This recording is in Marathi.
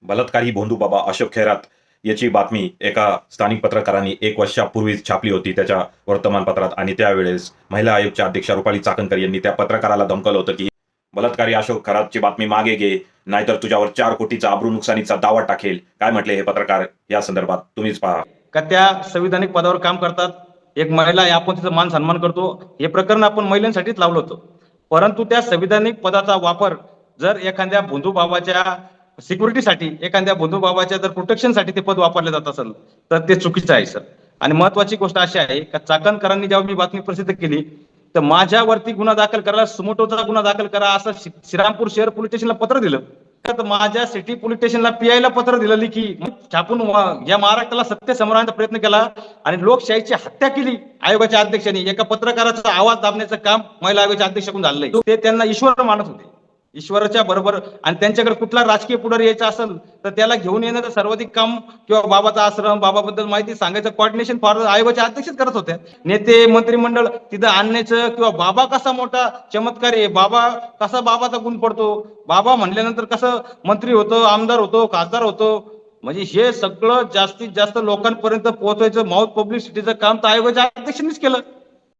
बलात्कारी भोंदूबाबा अशोक खैरात याची बातमी एका स्थानिक पत्रकारांनी 1 वर्षापूर्वी छापली होती त्याच्या वर्तमानपत्रात आणि त्यावेळेस महिला आयोगच्या अध्यक्षा रुपाली चाकणकर यांनी त्या पत्रकाराला धमकावलं होतं की बलात्कारी अशोक खैरातची बातमी मागे घे, नाहीतर तुझ्यावर 4 कोटीचा अब्रू नुकसानीचा दावा टाकेल. काय म्हटले हे पत्रकार या संदर्भात तुम्हीच पहा. का त्या संविधानिक पदावर काम करतात, एक महिला आहे, आपण तिचा मान सन्मान करतो. हे प्रकरण आपण महिलांसाठीच लावलं होतं, परंतु त्या संविधानिक पदाचा वापर जर एखाद्या बंधुभावाच्या सिक्युरिटीसाठी, एखाद्या बंधुभावाच्या जर प्रोटेक्शनसाठी ते पद वापरले जात असेल तर ते चुकीचं आहे सर. आणि महत्वाची गोष्ट अशी आहे का चाकणकरांनी जेव्हा मी बातमी प्रसिद्ध केली तर माझ्यावरती गुन्हा दाखल करायला, सुमोटोचा गुन्हा दाखल करा असं श्रीरामपूर शहर पोलीस स्टेशनला पत्र दिलं. तर माझ्या सिटी पोलीस स्टेशनला पीआयला पत्र दिलं की छापून या महाराष्ट्राला सत्य समोर आणण्याचा प्रयत्न केला आणि लोकशाहीची हत्या केली आयोगाच्या अध्यक्षांनी. एका पत्रकाराचा आवाज दाबण्याचं काम महिला आयोगाच्या अध्यक्षाकडून झालंय. ते त्यांना ईश्वर मानत होते, ईश्वराच्या बरोबर. आणि त्यांच्याकडे कुठला राजकीय पुढारी यायचा असेल तर त्याला घेऊन येण्याचं सर्वाधिक काम किंवा बाबाचा आश्रम, बाबाबद्दल माहिती सांगायचं कॉर्डिनेशन फार आयोगाच्या अध्यक्षच करत होते. नेते मंत्रिमंडळ तिथं आणण्याचं किंवा बाबा कसा मोठा चमत्कार आहे, बाबा कसा बाबाचा गुण पडतो, बाबा म्हणल्यानंतर कसं मंत्री होतो, आमदार होतो, खासदार होतो, म्हणजे हे सगळं जास्तीत जास्त लोकांपर्यंत पोहोचवायचं माउथ पब्लिसिटीचं काम तर आयोगाच्या अध्यक्षांनीच केलं.